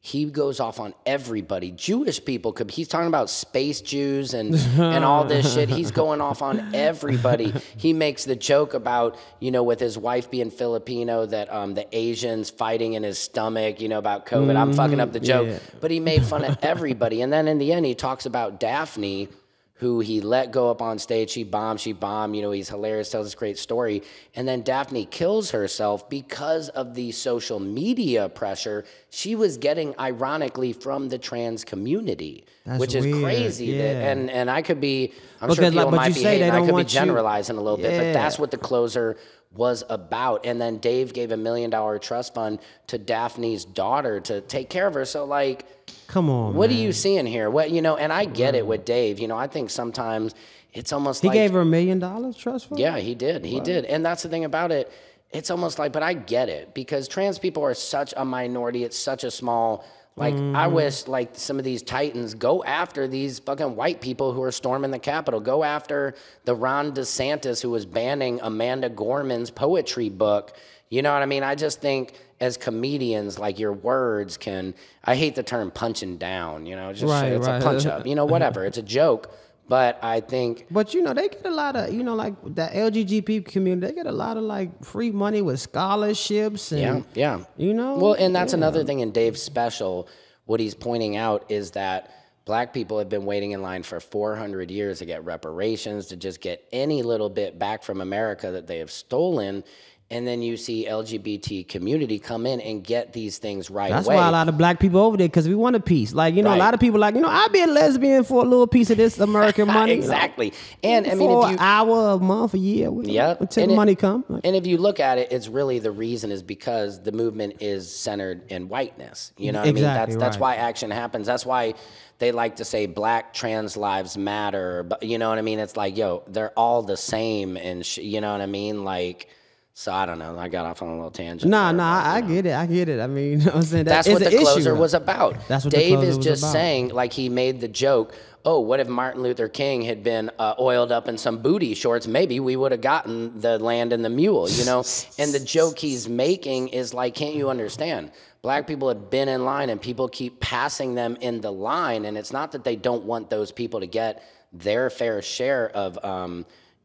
he goes off on everybody. Jewish people, he's talking about space Jews and all this shit. He's going off on everybody. He makes the joke about, you know, with his wife being Filipino, that the Asians fighting in his stomach, you know, about COVID. I'm fucking up the joke. Yeah. But he made fun of everybody. And then in the end, he talks about Daphne, who he let go up on stage. She bombed. You know, he's hilarious, tells this great story. And then Daphne kills herself because of the social media pressure she was getting, ironically, from the trans community. Which is weird. crazy. Yeah. And I could be, I'm because, sure people but might you be say hating. they I don't could be want you- generalizing a little bit, but Yeah. that's what the closer was about. And then Dave gave $1 million trust fund to Daphne's daughter to take care of her. So, like, come on, what man. are you seeing here? What, you know, and I get it with Dave. You know, I think sometimes it's almost He like gave her $1 million trust fund? yeah, he did. He did. And that's the thing about it. It's almost like, but I get it because trans people are such a minority. It's such a small, like, I wish, like, some of these titans go after these fucking white people who are storming the Capitol. Go after the Ron DeSantis who was banning Amanda Gorman's poetry book. You know what I mean? I just think as comedians, like, your words can, I hate the term punching down, you know, just it's a punch up, you know, whatever. It's a joke. But I think... But, you know, they get a lot of, you know, like, that LGBT community, they get a lot of, like, free money with scholarships. And, yeah. You know? Well, and that's another thing in Dave's special. What he's pointing out is that black people have been waiting in line for 400 years to get reparations, to just get any little bit back from America that they have stolen. And then you see LGBT community come in and get these things right away. That's why a lot of black people over there, because we want a piece. Like, you know, Right. a lot of people like, you know, I'd be a lesbian for a little piece of this American money. Exactly. You know? And I mean, for if you... an hour, a month, a year, Yep. until the money come. And if you look at it, it's really the reason is because the movement is centered in whiteness. You know what Exactly, I mean? That's right. why action happens. That's why they like to say black trans lives matter. But you know what I mean? It's like, yo, they're all the same. And you know what I mean? Like... So I don't know. I got off on a little tangent. I get it. I get it. I mean, you know what I'm saying? That's what the closer was about. That's what the Dave closer is was just about. saying, like he made the joke, oh, what if Martin Luther King had been oiled up in some booty shorts? Maybe we would have gotten the land and the mule, you know? And the joke he's making is like, can't you understand? Black people have been in line and people keep passing them in the line. And it's not that they don't want those people to get their fair share of,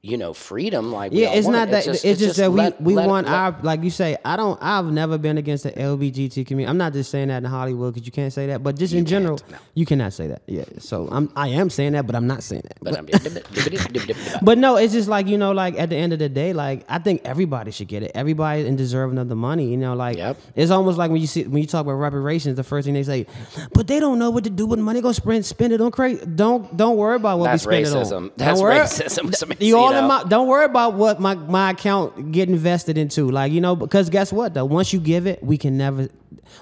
you know, freedom. Like, yeah, it's not that. It's just that we want our, like you say, I've never been against the LGBT community. I'm not just saying that in Hollywood because you can't say that, but just in general, you cannot say that. Yeah, so I am saying that, but I'm not saying that. But no, it's just like, you know, like at the end of the day, like I think everybody should get it. Everybody is deserving of the money. You know, like it's almost like when you talk about reparations, the first thing they say, but they don't know what to do with the money. Go spend it on crazy. Don't worry about what we spend it on. That's racism. Don't worry about what my account get invested into. Like, you know, because guess what though? Once you give it, we can never.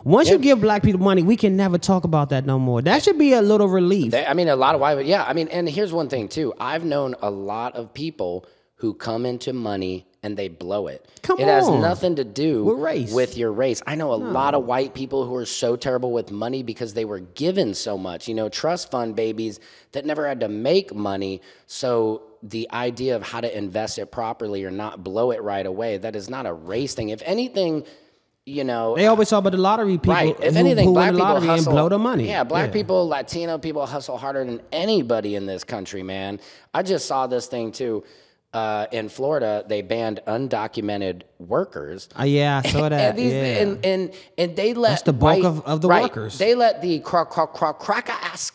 Once you give black people money, we can never talk about that no more. That should be a little relief. I mean, a lot of why, yeah. I mean, and here's one thing too. I've known a lot of people who come into money and they blow it. It has nothing to do with your race. I know a lot of white people who are so terrible with money because they were given so much. You know, trust fund babies that never had to make money. So the idea of how to invest it properly or not blow it right away, that is not a race thing. If anything, you know, they always talk about the lottery people. Right. If anything, black people hustle and blow the money. Yeah, black people, Latino people hustle harder than anybody in this country, man. I just saw this thing too. In Florida, they banned undocumented workers. Yeah, I saw that. And they let that's the bulk of the workers. They let the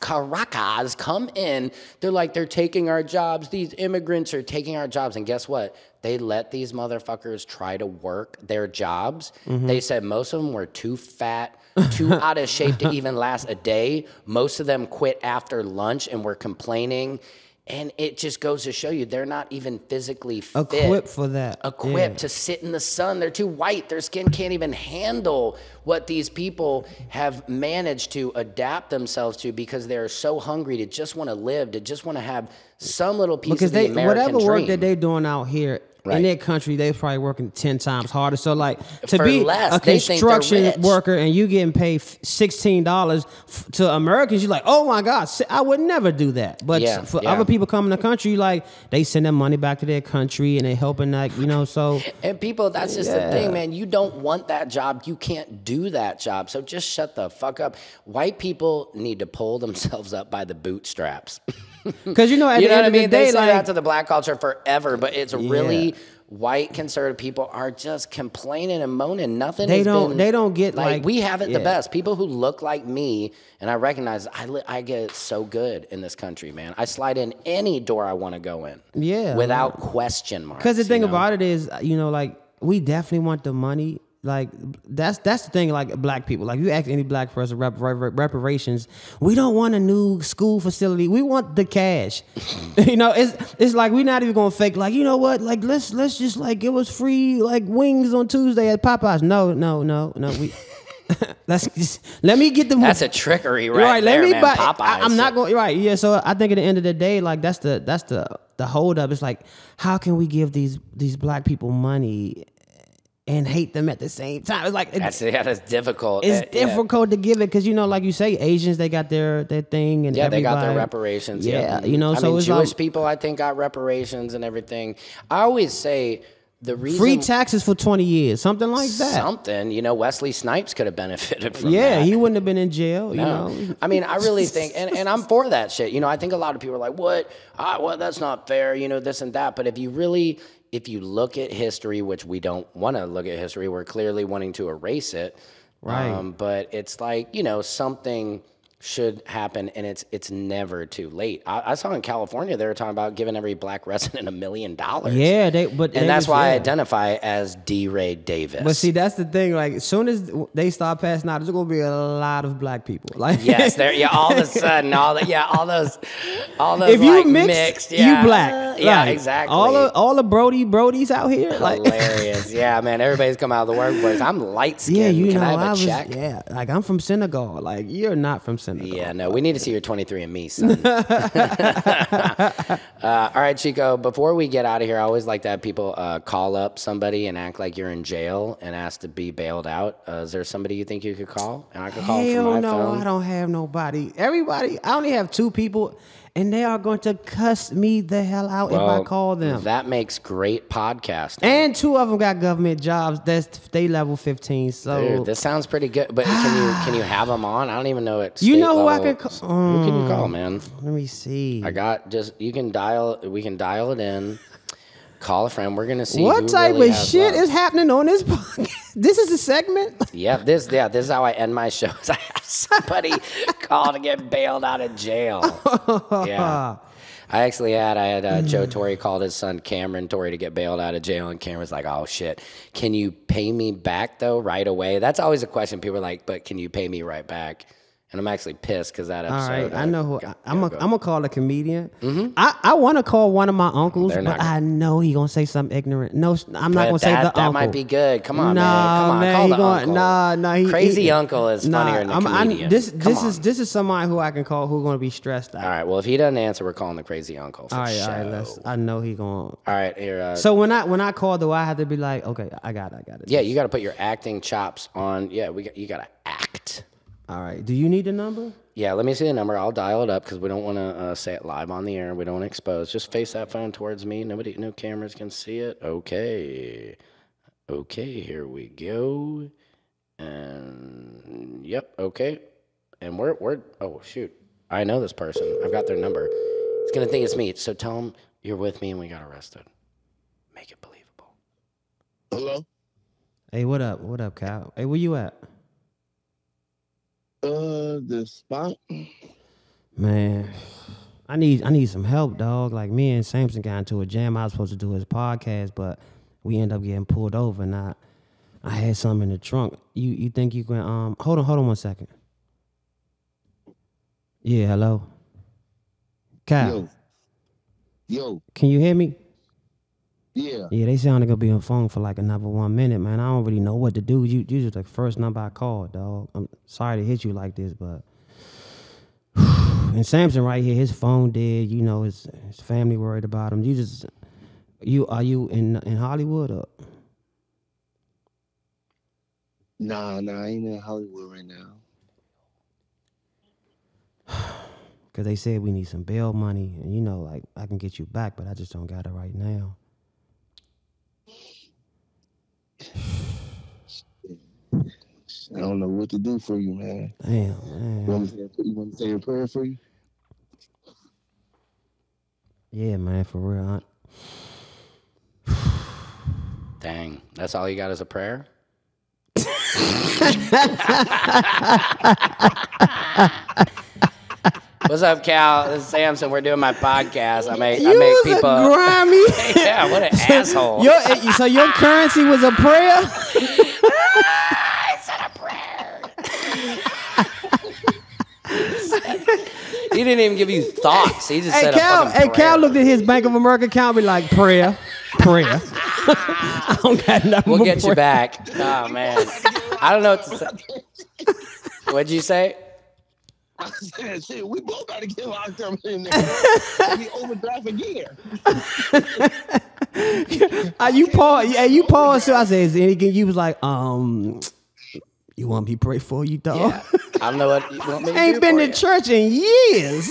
Caracas come in. They're like, they're taking our jobs. These immigrants are taking our jobs. And guess what? They let these motherfuckers try to work their jobs. Mm-hmm. They said most of them were too fat, too out of shape to even last a day. Most of them quit after lunch and were complaining. And it just goes to show you they're not even physically fit. Equipped for that. Equipped to sit in the sun. They're too white. Their skin can't even handle what these people have managed to adapt themselves to because they're so hungry to just want to live, to just want to have some little piece of the American whatever dream. work that they're doing out here, in their country, they're probably working 10 times harder. So, like, to for be less, a construction worker and you getting paid $16 to Americans, you're like, oh my God, I would never do that. But for other people coming to the country, like, they send their money back to their country and they helping that, you know, so. And people, that's just the thing, man. You don't want that job. You can't do that job. So just shut the fuck up. White people need to pull themselves up by the bootstraps. Because, you know, at the end of the day, they say that to the black culture forever, but it's really white conservative people are just complaining and moaning. Nothing. They don't get like we have it the best. People who look like me, and I recognize I get it so good in this country, man. I slide in any door I want to go in. Yeah, without question marks. Because the thing about it is, like we definitely want the money. Like that's the thing. Like black people, like you ask any black person reparations, we don't want a new school facility. We want the cash. It's like we're not even gonna fake. Like you know what? Like let's just like give us free like wings on Tuesday at Popeyes. No. We let me get the. That's a trickery, right there, man. Popeyes. I'm not going right. Yeah. So I think at the end of the day, like that's the hold up. It's like how can we give these black people money and hate them at the same time? It's like that's difficult. It's difficult to give it because like you say, Asians they got their thing and they got their reparations. Yeah, so Jewish people I think got reparations and everything. I always say the reason free taxes for 20 years, something like that. Something, Wesley Snipes could have benefited from that. Yeah, he wouldn't have been in jail. No. I mean, I really think, and I'm for that shit. I think a lot of people are like, what? Well, that's not fair. This and that. But if you look at history, which we don't want to look at history, we're clearly wanting to erase it. Right. But it's like, something should happen, and it's never too late. I saw in California they were talking about giving every black resident $1 million. Yeah, that's why I identify as D. Ray Davis. But see, that's the thing. Like, as soon as they start passing out, there's gonna be a lot of black people. Like, yes, all of a sudden, all those. If you mixed, you black. Yeah, exactly. All the Brodies out here, hilarious. Yeah, man, everybody's come out of the workworkplace. I'm light skinned. Yeah, Can I have a check? Yeah, like I'm from Senegal. Like you're not from Senegal. Yeah, no, we need to see your 23andMe, son. All right, Chico, before we get out of here, I always like to have people call up somebody and act like you're in jail and ask to be bailed out. Is there somebody you think you could call? And I could call from my phone. I don't have nobody. Everybody, I only have 2 people. And they are going to cuss me the hell out if I call them. That makes great podcasting. And 2 of them got government jobs. They level 15. So dude, this sounds pretty good. But can you have them on? I don't even know it. You know who I can call? Who can you call, man? Let me see. We can dial it in. Call a friend. We're gonna see what type of shit is happening on this podcast. This is a segment. This is how I end my shows. I have somebody call to get bailed out of jail. Yeah, I had Joe Torre called his son Cameron Torre to get bailed out of jail, and Cameron's like, "Oh shit, can you pay me back though right away?" That's always a question. People are like, "But can you pay me right back?" And I'm actually pissed because that episode. All right, I know who. I'm gonna call a comedian. Mm-hmm. I want to call one of my uncles, but I know he gonna say something ignorant. No, I'm not gonna say the uncle. That might be good. Come on, man. Come on, call the uncle. Crazy uncle is funnier than a comedian. This is somebody who I can call who's gonna be stressed out. All right. Well, if he doesn't answer, we're calling the crazy uncle. All right. I know he gonna. All right. Here. So when I call, do I have to be like, okay, I got it. Yeah, you got to put your acting chops on. Yeah, you got to act. All right. Do you need the number? Yeah, let me see the number. I'll dial it up because we don't want to say it live on the air. We don't want to expose. Just face that phone towards me. No cameras can see it. Okay, here we go. And yep, okay. And we're oh shoot, I know this person. I've got their number. It's gonna think it's me. So tell them you're with me and we got arrested. Make it believable. Hello. Hey, what up? What up, Kyle? Hey, where you at? The spot. Man, I need some help, dog. Like me and Samson got into a jam. I was supposed to do his podcast, but we ended up getting pulled over. And I had something in the trunk. You think you can hold on 1 second. Yeah, hello. Kyle. Yo. Can you hear me? Yeah. Yeah, they sound like gonna be on the phone for like another 1 minute, man. I don't really know what to do. You just the first number I called, dog. I'm sorry to hit you like this, but and Samson right here, his phone dead. His family worried about him. Are you in Hollywood or? Nah, I ain't in Hollywood right now. Cause they said we need some bail money, and like I can get you back, but I just don't got it right now. I don't know what to do for you, man. Damn, man. You want to say a prayer for you? Yeah, man, for real. Dang. That's all you got as a prayer? What's up, Cal? This is Samson. We're doing my podcast. I make people. A grimy. Yeah, what an asshole. So your currency was a prayer? I said a prayer. He didn't even give you thoughts. He just said a fucking prayer. Cal looked at his Bank of America account and be like, prayer. I don't got nothing. We'll get you back. Oh, man. I don't know what to say. What'd you say? I said, shit, we both got to get locked up in there. We overdraft again. You paused. So I said, is anything? You was like, you want me to pray for you, dog? Yeah. I don't know what you want me to do. Ain't been to church in years.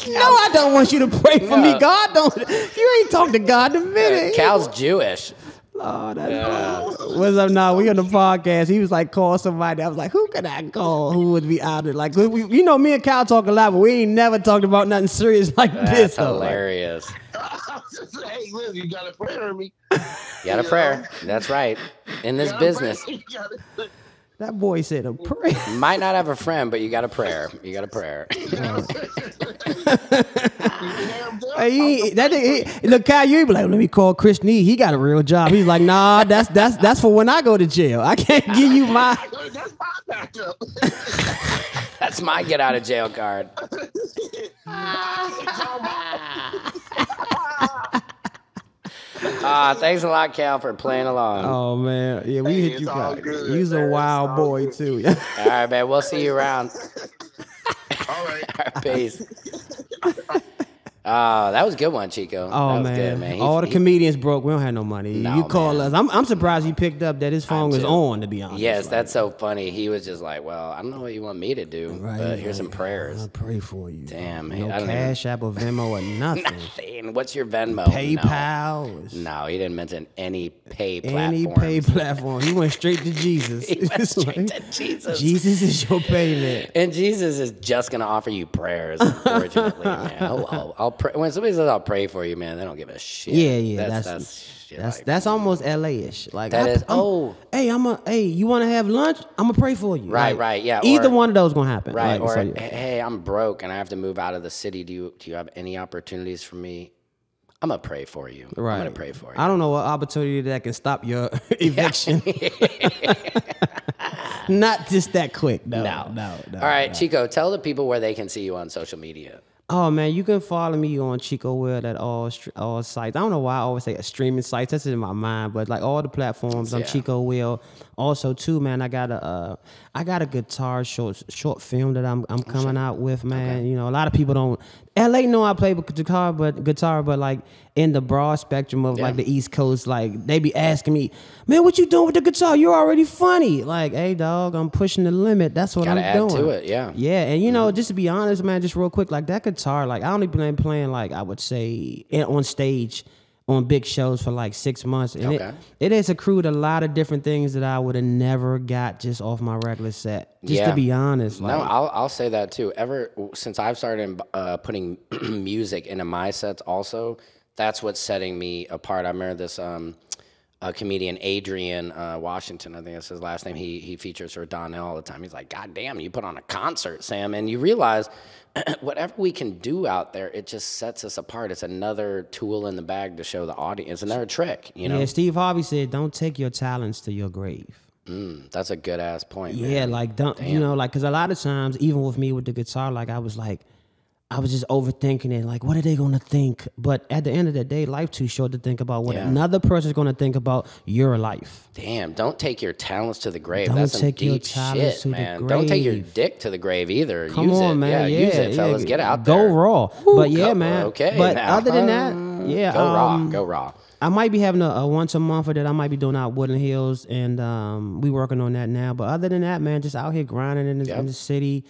No, I don't want you to pray for me. God don't. You ain't talked to God in a minute. Cal's Jewish. Oh, that's what's up now? We on the podcast. He was like, call somebody. I was like, who could I call? Who would be out there? Like, me and Cal talk a lot, but we ain't never talked about nothing serious like this. That's hilarious. Hey, listen, you got to pray for me. You got a prayer. That's right. In this business. That boy said a prayer. Might not have a friend, but you got a prayer. You got a prayer. Look, Kyle, you be like, let me call Chris Nee. He got a real job. He's like, nah, that's for when I go to jail. I can't give you my. That's my backup. That's my get out of jail card. Thanks a lot, Cal, for playing along. Oh, man. Yeah, we hit you guys. You's a wild boy, too. All right, man. We'll see you around. All right. All right, peace. That was a good one, Chico. Oh, that was man. Good, man. All the comedians broke. We don't have no money. No, you call man. us. I'm surprised he picked up that his phone was on, to be honest. Yes, that's so funny. He was just like, well, I don't know what you want me to do, but here's some prayers. I'll pray for you. Damn, man. No Cash App or Venmo or nothing. Nothing. What's your Venmo? PayPal. No, he didn't mention any pay Any platform. pay platform. He went straight to Jesus. He went straight to Jesus. Jesus is your payment. And Jesus is just going to offer you prayers, unfortunately, man. I'll pray. When somebody says I'll pray for you, man, they don't give a shit. Yeah. That's almost LA-ish. Like that is. Hey, you want to have lunch? I'm gonna pray for you. Right, yeah. Either one of those gonna happen. Right, like, or hey, I'm broke and I have to move out of the city. Do you have any opportunities for me? I'm gonna pray for you. Right. I'm gonna pray for you. I don't know what opportunity that can stop your eviction. Not just that quick. No. All right, Chico, tell the people where they can see you on social media. Oh, man, you can follow me on CHICO World at all sites. I don't know why I always say streaming sites. That's in my mind, but like all the platforms on CHICO World. Also, too, man, I got a guitar short film that I'm coming out with, man. Okay. You know, a lot of people don't. LA know I play guitar, but like in the broad spectrum of like the East Coast, like they be asking me, man, what you doing with the guitar? You're already funny. Like, hey, dog, I'm pushing the limit. That's what I'm doing. Gotta add to it, yeah. Yeah, and you know, just to be honest, man, just real quick, like that guitar, like I only been playing like I would say on stage on big shows for like 6 months, and it has accrued a lot of different things that I would have never got just off my regular set. Just to be honest, like, no, I'll say that too. Ever since I've started putting music into my sets, also that's what's setting me apart. I remember this comedian Adrian Washington, I think that's his last name. He features for Donnell all the time. He's like, God damn, you put on a concert, Sam, and you realize whatever we can do out there, it just sets us apart. It's another tool in the bag to show the audience. It's another trick, you know? Yeah, Steve Harvey said, don't take your talents to your grave. That's a good ass point, man. Yeah, like, don't, you know, like, because a lot of times, even with me with the guitar, like, I was just overthinking it. Like, what are they going to think? But at the end of the day, life too short to think about what another person's going to think about your life. Damn, don't take your talents to the grave. Don't That's some take your deep talents shit, to man. the Don't take your grave. dick to the grave either. Come use on, it. man. Yeah, use it, fellas. Get out Go there. raw. Woo, But yeah, man. Okay, but now. other than that, Go raw. I might be having a once a month that I might be doing out Woodland Hills, and we working on that now. But other than that, man, just out here grinding in the city.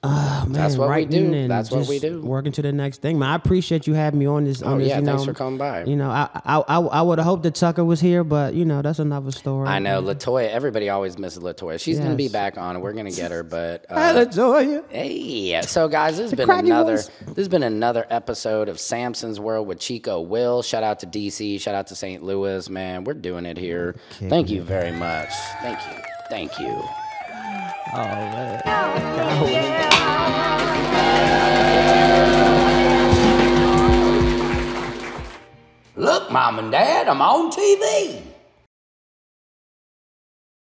Man, that's what we do. That's what we do. Working to the next thing, man. I appreciate you having me on this. Thanks for coming by. I would have hoped that Tucker was here, but that's another story. I know Latoya. Everybody always misses Latoya. She's gonna be back on. We're gonna get her, but hi, Latoya. Hey, so guys, this has been another episode of Samson's World with Chico Will. Shout out to DC. Shout out to St. Louis. Man, we're doing it here. Thank you very much. Thank you. Oh, man. Look, Mom and Dad, I'm on TV.